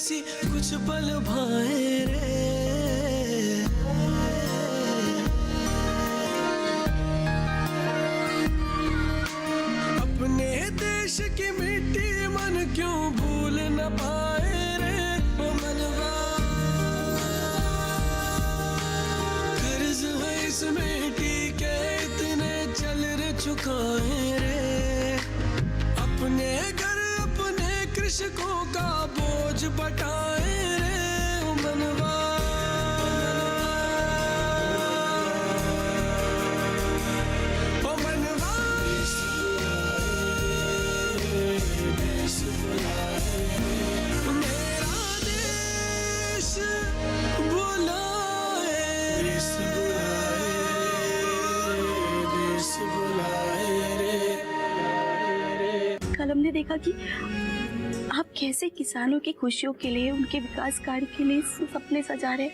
सी कुछ पल भाए रे। अपने देश की मिट्टी मन क्यों भूल न पाए रे। ओ मनवा कर्ज है इस मिट्टी के इतने चल रे चुकाए रे। अपने घर अपने कृषकों का बोझ बटाए रे। ओ मनवा कल हमने देखा कि आप कैसे किसानों की खुशियों के लिए, उनके विकास कार्य के लिए सपने सजा रहे।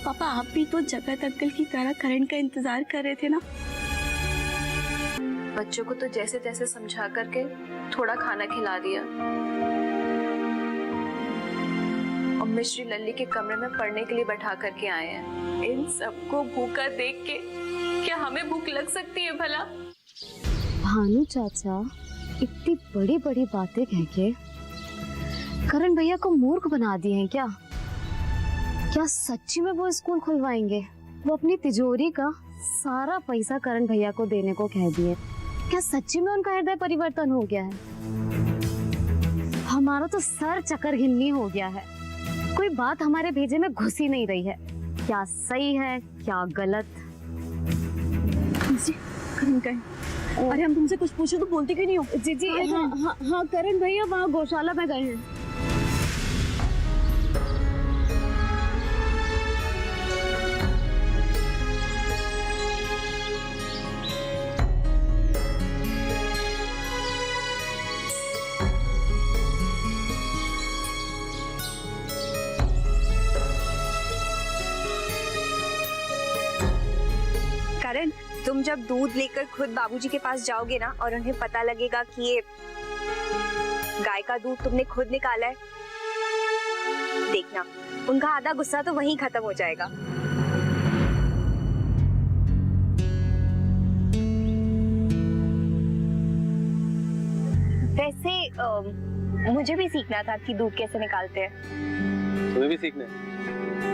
पापा आप भी तो जगत अंकल की तरह करण का इंतजार कर रहे थे ना। बच्चों को तो जैसे तैसे समझा करके थोड़ा खाना खिला दिया और मिश्री लल्ली के कमरे में पढ़ने के लिए बैठा करके आए हैं। इन सबको भूखा देख के क्या हमें भूख लग सकती है भला? भानु चाचा इतनी बड़ी बड़ी बातें कह के करण भैया को मूर्ख बना दिए हैं क्या? क्या सच्ची में वो स्कूल खुलवाएंगे? वो अपनी तिजोरी का सारा पैसा करण भैया को देने को कह दिए। क्या सच्ची में उनका हृदय परिवर्तन हो गया है? हमारा तो सर चक्कर घिन्नी हो गया है। कोई बात हमारे भेजे में घुस ही नहीं रही है। क्या सही है क्या गलत? करण का अरे हम तुमसे कुछ पूछे तो बोलते क्यों नहीं हो? जी जी हाँ करण भैया वहाँ गौशाला में गए हैं। करण तुम जब दूध लेकर खुद बाबूजी के पास जाओगे ना और उन्हें पता लगेगा कि ये गाय का दूध तुमने खुद निकाला है, देखना उनका आधा गुस्सा तो वहीं खत्म हो जाएगा। वैसे मुझे भी सीखना था कि दूध कैसे निकालते हैं। तुम्हें भी सीखना है?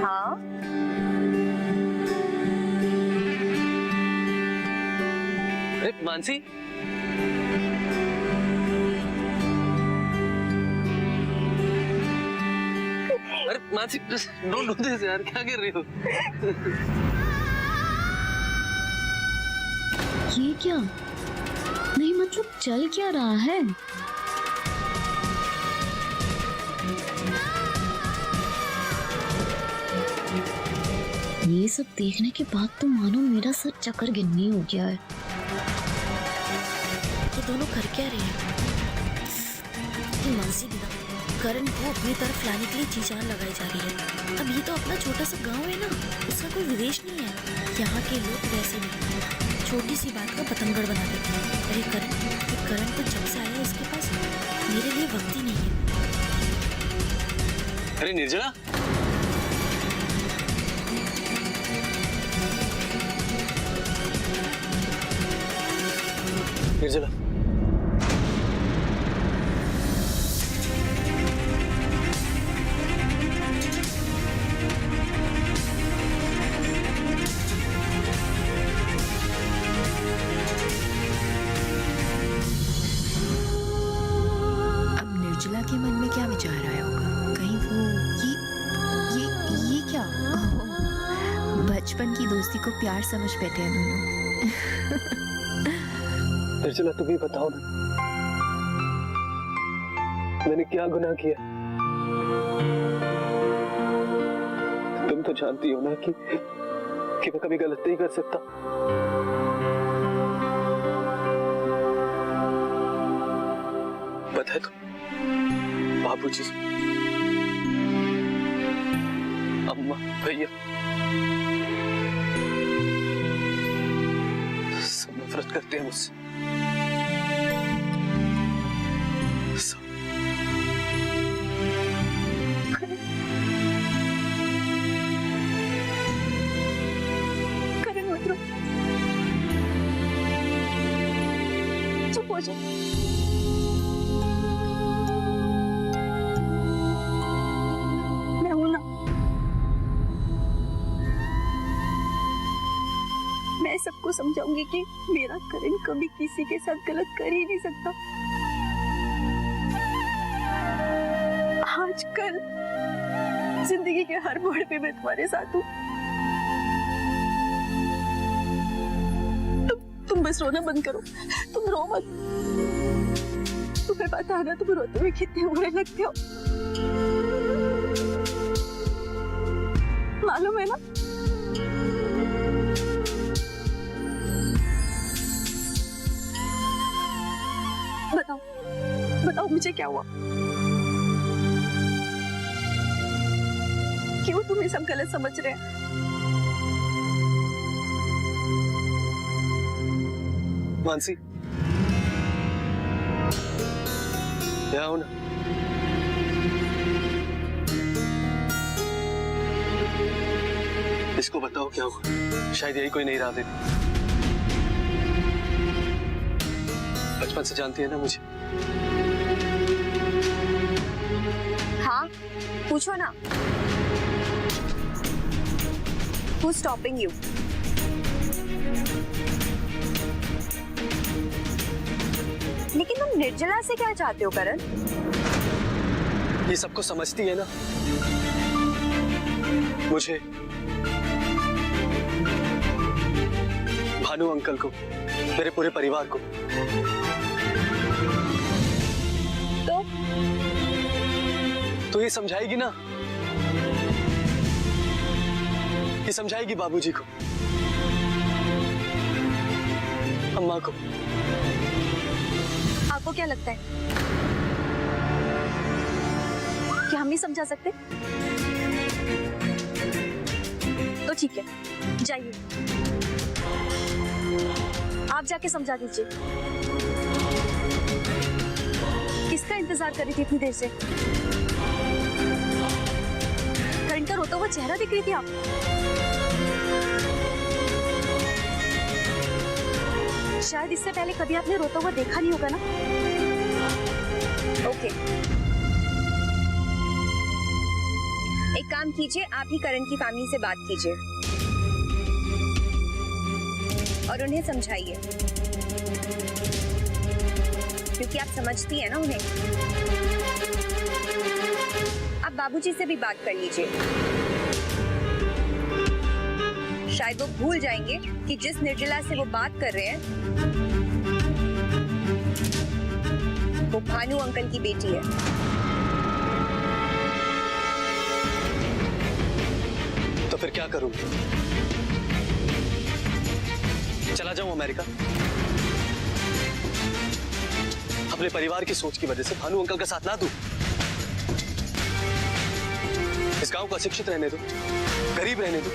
हाँ मानसी, अरे मानसी डोंट डू दिस यार, क्या कर रही हो? ये क्या? नहीं मतलब चल क्या रहा है? ये सब देखने के बाद तो मानो मेरा सर चक्कर गिन्नी हो गया है। ये दोनों कर क्या रहे हैं? मानसी बिना करण को अपनी तरफ लाने के लिए जी जान लगाई जा रही है। अब ये तो अपना छोटा सा गांव है ना, उसका कोई विदेश नहीं है। यहाँ के लोग वैसे नहीं, छोटी सी बात का पतंगड़ बना देते हैं। अरे करण को जब से आया इसके पास मेरे लिए वक्त ही नहीं है। अरे निर्जला, निर्जला निर्जला के मन में क्या विचार आया होगा? कहीं वो ये क्या? बचपन की दोस्ती को प्यार समझ बैठे हैं दोनों। निर्जला तुम ही बताओ ना, मैंने क्या गुनाह किया? तुम तो जानती हो ना कि मैं कभी गलत नहीं कर सकता। पता है तो बाबूजी, अम्मा, भैया सब नफरत करते हैं मुझसे। जाए। मैं हूं ना, मैं सबको समझाऊंगी कि मेरा करण कभी किसी के साथ गलत कर ही नहीं सकता। आजकल जिंदगी के हर मोड़ पे मैं तुम्हारे साथ हूँ। तुम बस रोना बंद करो, तुम रो मत। तुम्हें पता है ना तुम रोते हुए कितने बुरे लगते हो, मालूम है ना? बताओ बताओ मुझे क्या हुआ? क्यों तुम ये सब गलत समझ रहे हैं? मानसी, यहाँ हो ना। इसको बताओ क्या हुआ? शायद यही कोई नई राह देती। बचपन से जानती है ना मुझे। हाँ, पूछो ना। Who's stopping you? लेकिन तुम निर्जला से क्या चाहते हो करण? ये सबको समझती है ना, मुझे, भानु अंकल को, मेरे पूरे परिवार को। तो ये समझाएगी ना, ये समझाएगी बाबूजी को, अम्मा को। आपको क्या लगता है कि हम नहीं समझा सकते? तो ठीक है, जाइए, आप जाके समझा दीजिए। किसका इंतजार कर रही थी इतनी देर से? करण का रोता हुआ चेहरा दिख रही थी आप। शायद इससे पहले कभी आपने रोता हुआ देखा नहीं होगा ना? ओके, एक काम कीजिए, आप ही करण की फैमिली से बात कीजिए और उन्हें समझाइए, क्योंकि आप समझती है ना उन्हें। आप बाबूजी से भी बात कर लीजिए, शायद वो भूल जाएंगे कि जिस निर्जला से वो बात कर रहे हैं वो भानु अंकल की बेटी है। तो फिर क्या करूं? चला जाऊं अमेरिका? अपने परिवार की सोच की वजह से भानु अंकल का साथ ना दूं? इस गांव को अशिक्षित रहने दो, गरीब रहने दो,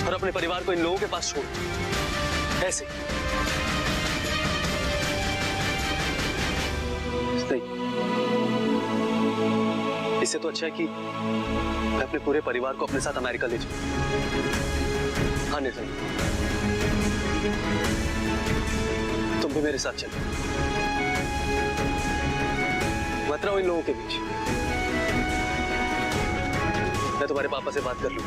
और अपने परिवार को इन लोगों के पास छोड़? ऐसे नहीं। इससे तो अच्छा है कि मैं अपने पूरे परिवार को अपने साथ अमेरिका ले जाऊं। हाँ निर्जल, तुम भी मेरे साथ चलो, मत रहो इन लोगों के बीच। मैं तुम्हारे पापा से बात कर लूं।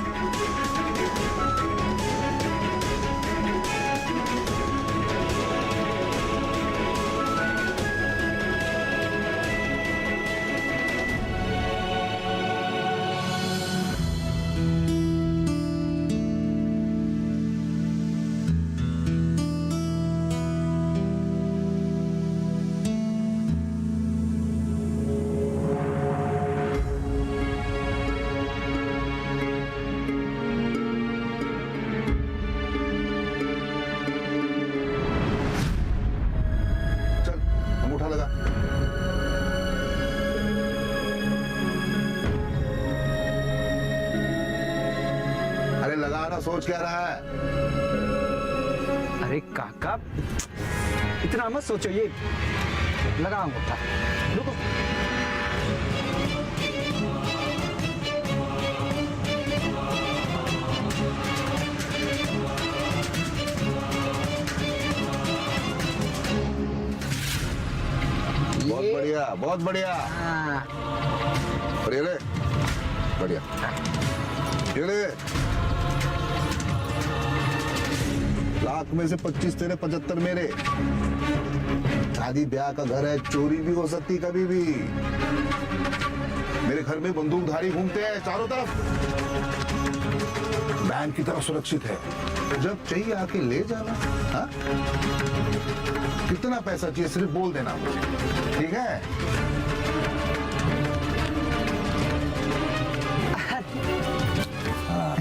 सोच क्या रहा है? अरे काका, इतना मत सोचो, ये लगा अंगूठा। रुको, बढ़िया, बहुत बढ़िया। और ये ले, बढ़िया। ये ले, लाख में से 25 तेरे, 75 मेरे। शादी ब्याह का घर है, चोरी भी हो सकती कभी भी। मेरे घर में बंदूकधारी घूमते हैं चारों तरफ। बैंक की तरह सुरक्षित है, जब चाहिए आके ले जाना। हाँ? कितना पैसा चाहिए सिर्फ बोल देना मुझे, ठीक है? हाँ।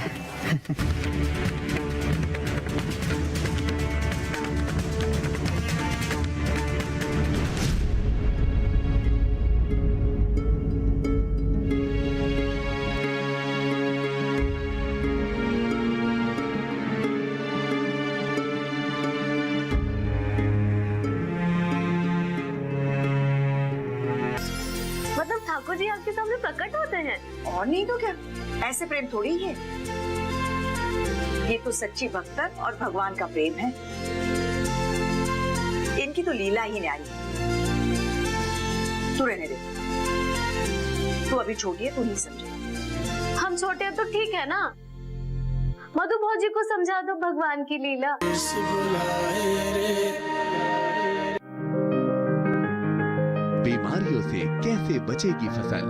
मतलब ठाकुर जी आपके सामने प्रकट होते हैं? और नहीं तो क्या, ऐसे प्रेम थोड़ी है। ये तो सच्ची भक्तन और भगवान का प्रेम है। इनकी तो लीला ही न्यारी है। तू रहने दे, तू अभी छोटी है, तू नहीं समझे। हम छोटे हैं तो ठीक है ना, मधु भौजी को समझा दो भगवान की लीला। बीमारियों से कैसे बचेगी फसल,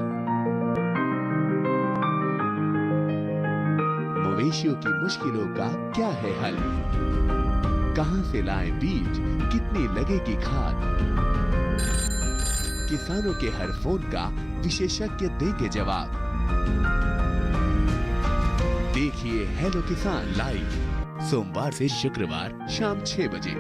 मवेशियों की मुश्किलों का क्या है हल, कहां से लाएं बीज, कितनी लगेगी खाद, किसानों के हर फोन का विशेषज्ञ देंगे जवाब। देखिए हेलो किसान लाइव सोमवार से शुक्रवार शाम 6 बजे।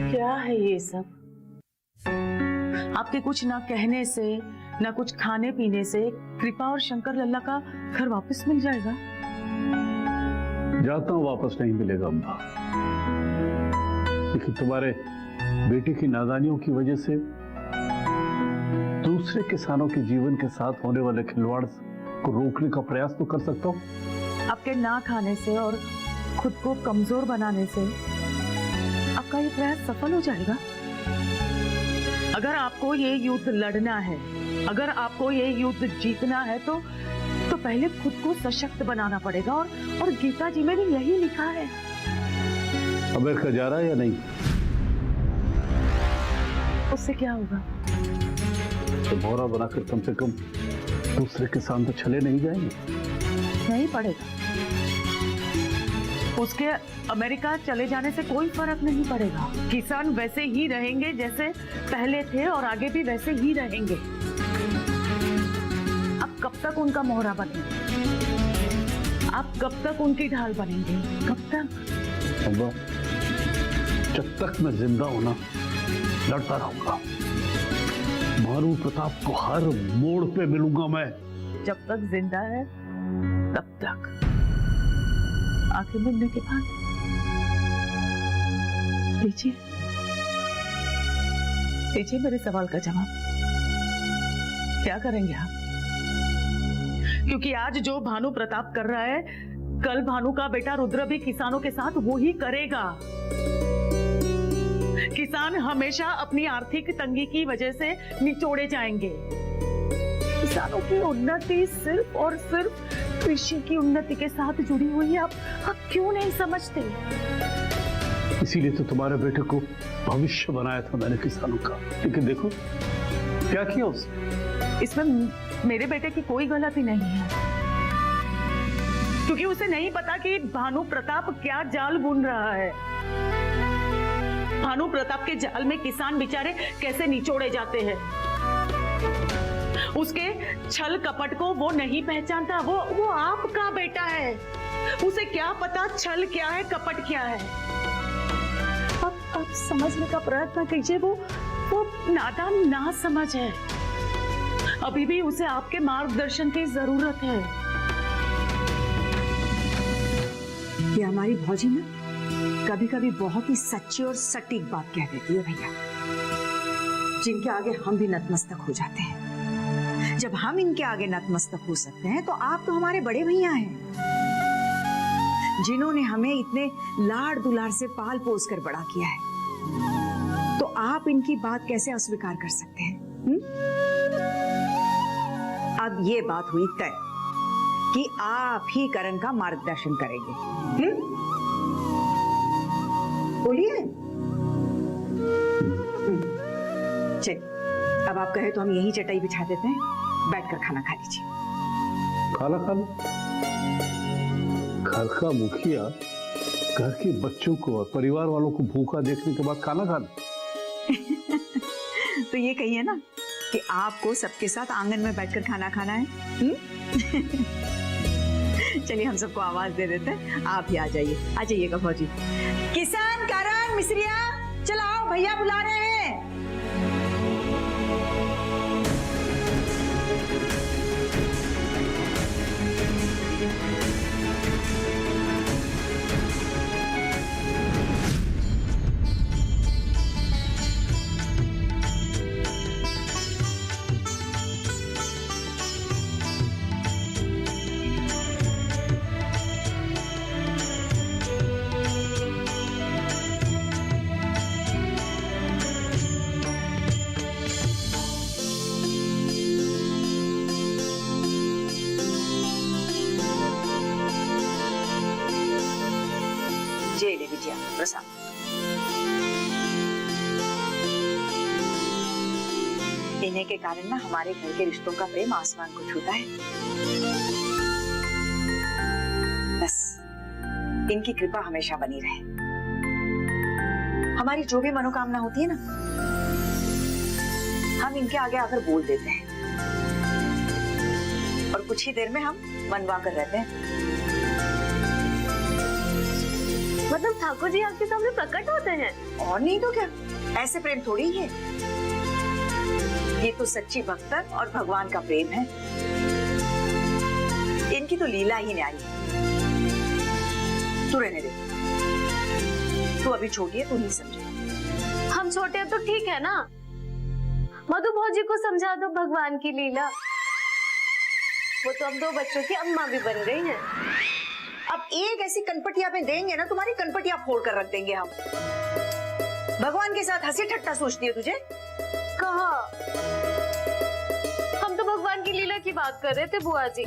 क्या है ये सब? आपके कुछ ना कहने से, ना कुछ खाने पीने से कृपा और शंकर लल्ला का घर वापस मिल जाएगा? जाता हूँ, वापस नहीं मिलेगा अम्मा। लेकिन तुम्हारे बेटे की नादानियों की वजह से दूसरे किसानों के जीवन के साथ होने वाले खिलवाड़ को रोकने का प्रयास तो कर सकता हूँ। आपके ना खाने से और खुद को कमजोर बनाने से आपका ये प्रयास सफल हो जाएगा। अगर आपको ये युद्ध लड़ना है, अगर आपको ये युद्ध जीतना है तो पहले खुद को सशक्त बनाना पड़ेगा। और गीता जी में भी यही लिखा है। अमेरिका जा रहा है या नहीं? उससे क्या होगा? तो भौरा बनाकर कम से कम दूसरे किसान तो छले नहीं जाएंगे। नहीं पड़ेगा। उसके अमेरिका चले जाने से कोई फर्क नहीं पड़ेगा। किसान वैसे ही रहेंगे जैसे पहले थे और आगे भी वैसे ही रहेंगे। अब कब तक उनका मोहरा बनेंगे? आप कब तक उनकी ढाल बनेंगे? कब तक? जब तक मैं जिंदा हूं ना, लड़ता रहूंगा। भानु प्रताप को हर मोड़ पे मिलूंगा मैं। जब तक जिंदा है तब तक। आंखें मुड़ने के बाद लीजिए, लीजिए मेरे सवाल का जवाब। क्या करेंगे आप? क्योंकि आज जो भानु प्रताप कर रहा है, कल भानु का बेटा रुद्र भी किसानों के साथ वो ही करेगा। किसान हमेशा अपनी आर्थिक तंगी की वजह से निचोड़े जाएंगे। किसानों की उन्नति सिर्फ और सिर्फ कृषि की उन्नति के साथ जुड़ी हुई है। आप क्यों नहीं समझते? इसीलिए तो तुम्हारे बेटे को भविष्य बनाया था मैंने किसानों का। लेकिन देखो क्या किया उसने। इसमें मेरे बेटे की कोई गलती नहीं है, क्योंकि उसे नहीं पता कि भानु प्रताप क्या जाल बुन रहा है। भानु प्रताप के जाल में किसान बेचारे कैसे निचोड़े जाते हैं। उसके छल कपट को वो नहीं पहचानता। वो आपका बेटा है, उसे क्या पता छल क्या है, कपट क्या है। अब समझने का प्रयत्न कीजिए। वो नादान ना समझ है। अभी भी उसे आपके मार्गदर्शन की जरूरत है। ये हमारी भौजी ना कभी कभी बहुत ही सच्ची और सटीक बात कह देती है भैया, जिनके आगे हम भी नतमस्तक हो जाते हैं। जब हम इनके आगे नतमस्तक हो सकते हैं तो आप तो हमारे बड़े भैया हैं, जिन्होंने हमें इतने लाड़ दुलार से पाल पोस कर बड़ा किया है। तो आप इनकी बात कैसे अस्वीकार कर सकते हैं? अब ये बात हुई तय कि आप ही करण का मार्गदर्शन करेंगे। बोलिए। चलिए, अब आप कहे तो हम यही चटाई बिछा देते हैं, बैठकर खाना खा लीजिए। खाना घर का मुखिया घर के बच्चों को और परिवार वालों को भूखा देखने के बाद खाना खाना। तो ये कहिए ना कि आपको सबके साथ आंगन में बैठकर खाना खाना है। चलिए हम सबको आवाज दे देते हैं, आप ही आ जाइएगा फौजी। किसान, करण, मिस्रिया, चलो आओ, भैया बुला रहे हैं। प्रसाद। इन्हीं के कारण ना हमारे घर के रिश्तों का प्रेम आसमान को छूता है। बस इनकी कृपा हमेशा बनी रहे। हमारी जो भी मनोकामना होती है ना, हम इनके आगे आकर बोल देते हैं और कुछ ही देर में हम मनवा कर रहते हैं। मतलब ठाकुर जी आपके सामने प्रकट होते हैं? और नहीं तो क्या, ऐसे प्रेम थोड़ी है। ये तो सच्ची भक्तन और भगवान का प्रेम है। इनकी तो लीला ही न्यारी है। तू रहने दे, तू अभी छोटी है, तू नहीं समझे। हम छोटे हैं तो ठीक है ना, मधु भौजी को समझा दो भगवान की लीला। वो तो अब 2 बच्चों की अम्मा भी बन गई हैं। अब एक ऐसी कनपटिया पे देंगे ना, तुम्हारी कनपटिया फोड़ कर रख देंगे हम। भगवान के साथ हंसी ठट्टा सोचती है तुझे? कहा, हम तो भगवान की लीला की बात कर रहे थे बुआ जी।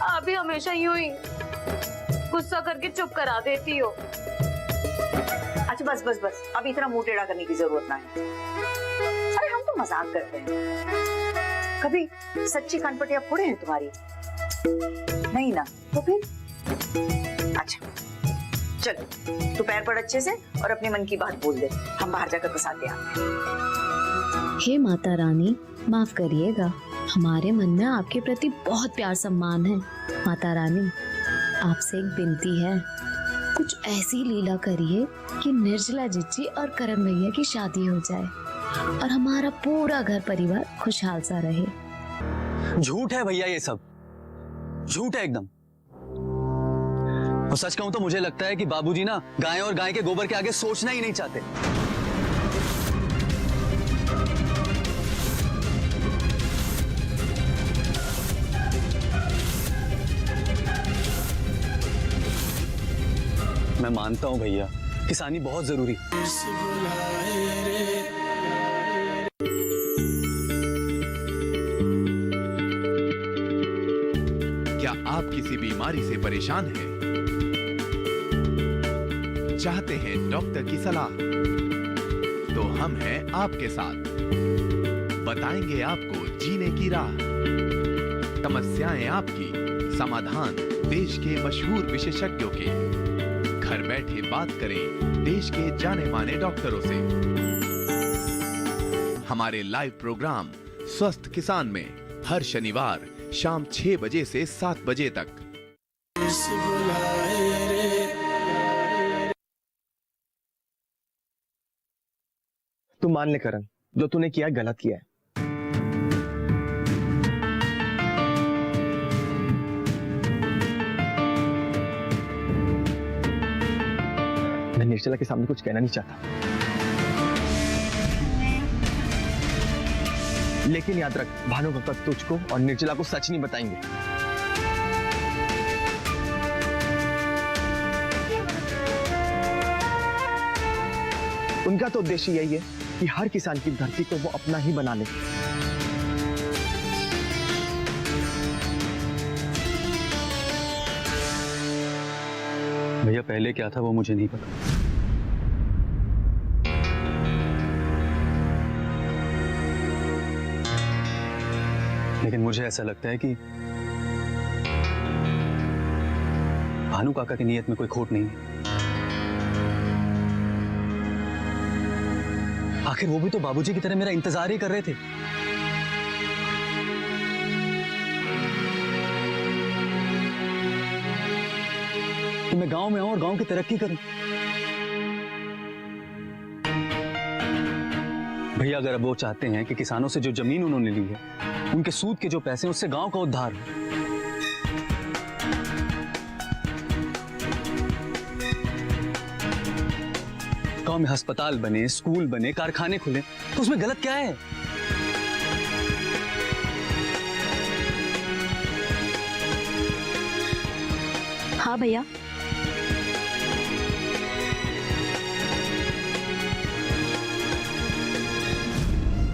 आप भी हमेशा यूं ही गुस्सा करके चुप करा देती हो। अच्छा बस बस बस, अब इतना मुंह टेढ़ा करने की जरूरत ना है। अरे हम तो मजाक करते हैं, कभी सच्ची कनपटिया फोड़े हैं तुम्हारी? नहीं ना, तो फिर अच्छा चल, तू पैर पड़ अच्छे से और अपने मन की बात बोल दे। हम बाहर जाकर प्रसाद ले आते हैं। हे माता रानी, माफ करिएगा, हमारे मन में आपके प्रति बहुत प्यार सम्मान है। माता रानी, आपसे एक विनती है, कुछ ऐसी लीला करिए कि निर्जला जीजी और करण भैया की शादी हो जाए और हमारा पूरा घर परिवार खुशहाल सा रहे। झूठ है भैया, ये सब झूठ है एकदम। और सच कहूं तो मुझे लगता है कि बाबूजी ना गाय और गाय के गोबर के आगे सोचना ही नहीं चाहते। मैं मानता हूं भैया, किसानी बहुत जरूरी। क्या आप किसी बीमारी से परेशान हैं? चाहते हैं डॉक्टर की सलाह? तो हम हैं आपके साथ, बताएंगे आपको जीने की राह। समस्याएं आपकी, समाधान देश के मशहूर विशेषज्ञों के। घर बैठे बात करें देश के जाने माने डॉक्टरों से। हमारे लाइव प्रोग्राम स्वस्थ किसान में हर शनिवार शाम 6 बजे से 7 बजे तक। तू मान ले करण, जो तूने किया गलत किया है। मैं निर्जला के सामने कुछ कहना नहीं चाहता। लेकिन याद रख, भानु काका तुझको और निर्जला को सच नहीं बताएंगे। उनका तो उद्देश्य यही है कि हर किसान की धरती को वो अपना ही बना ले। भैया पहले क्या था वो मुझे नहीं पता, लेकिन मुझे ऐसा लगता है कि भानु काका की नीयत में कोई खोट नहीं है। आखिर वो भी तो बाबूजी की तरह मेरा इंतजार ही कर रहे थे। कि मैं गांव में आऊं और गांव की तरक्की करूं। भैया अगर अब वो चाहते हैं कि किसानों से जो जमीन उन्होंने ली है, उनके सूद के जो पैसे उससे गांव का उद्धार हो, गांव में अस्पताल बने, स्कूल बने, कारखाने खुले, तो उसमें गलत क्या है? हाँ भैया,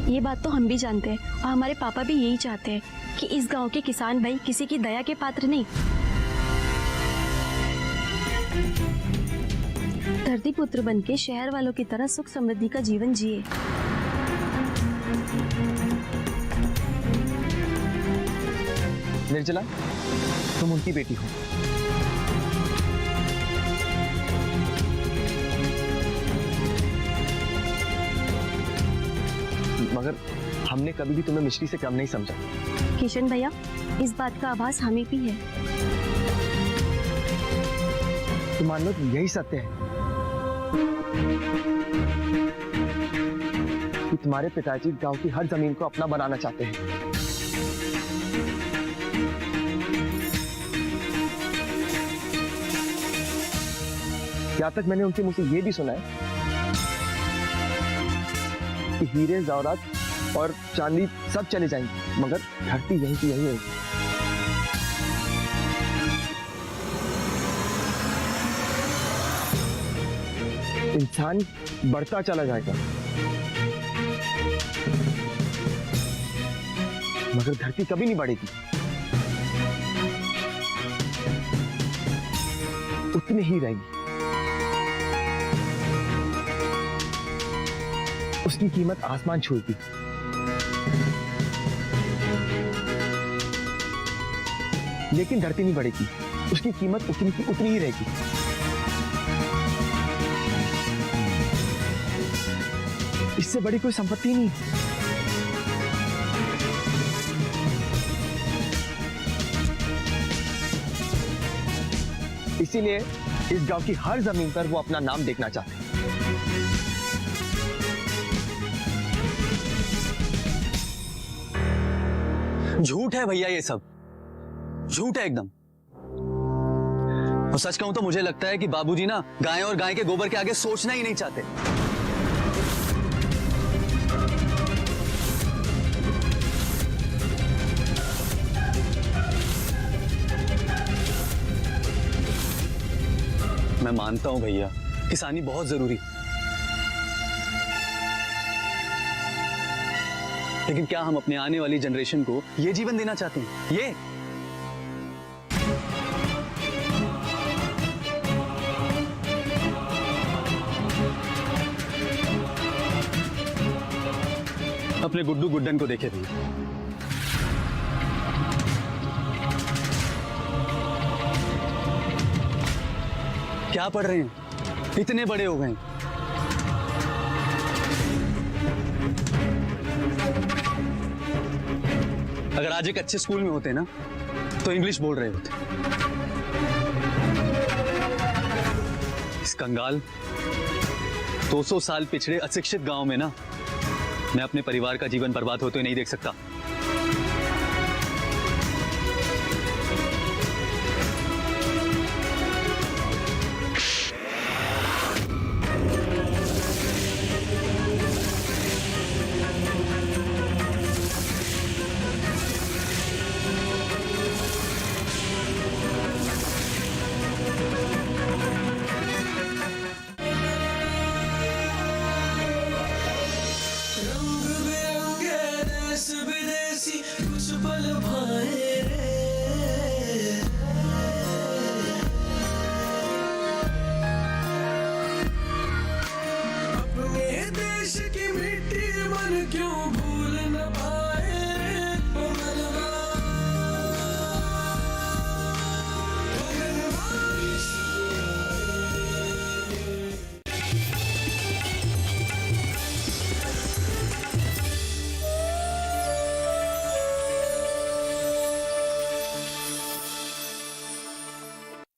ये बात तो हम भी जानते हैं और हमारे पापा भी यही चाहते हैं कि इस गांव के किसान भाई किसी की दया के पात्र नहीं, धरती पुत्र बनके शहर वालों की तरह सुख समृद्धि का जीवन जिए। निर्जला, तुम उनकी बेटी हो। मगर हमने कभी भी तुम्हें मिश्री से कम नहीं समझा। किशन भैया, इस बात का आभास हमें भी है। तो मान लो यही सत्य है कि तुम्हारे पिताजी गांव की हर जमीन को अपना बनाना चाहते हैं। यहाँ तक मैंने उनके मुंह से ये भी सुना है कि हीरे ज़ेवरात और चांदी सब चले जाएंगे, मगर धरती यहीं की यहीं रहेगी। इंसान बढ़ता चला जाएगा, मगर धरती कभी नहीं बढ़ेगी। उतनी ही रहेगी। उसकी कीमत आसमान छूएगी। लेकिन धरती नहीं बढ़ेगी, उसकी कीमत उतनी की उतनी ही रहेगी। इससे बड़ी कोई संपत्ति नहीं। इसीलिए इस गांव की हर जमीन पर वो अपना नाम देखना चाहते हैं। झूठ है भैया, ये सब झूठ है एकदम। और सच कहूं तो मुझे लगता है कि बाबूजी ना गाय और गाय के गोबर के आगे सोचना ही नहीं चाहते। मैं मानता हूं भैया, किसानी बहुत जरूरी, लेकिन क्या हम अपने आने वाली जनरेशन को ये जीवन देना चाहते हैं? ये अपने गुड्डू गुड्डन को देखे भैया, क्या पढ़ रहे हैं, इतने बड़े हो गए। अगर आज एक अच्छे स्कूल में होते ना तो इंग्लिश बोल रहे होते। इस कंगाल 200 साल पिछड़े अशिक्षित गांव में ना मैं अपने परिवार का जीवन बर्बाद होते हुए नहीं देख सकता। पल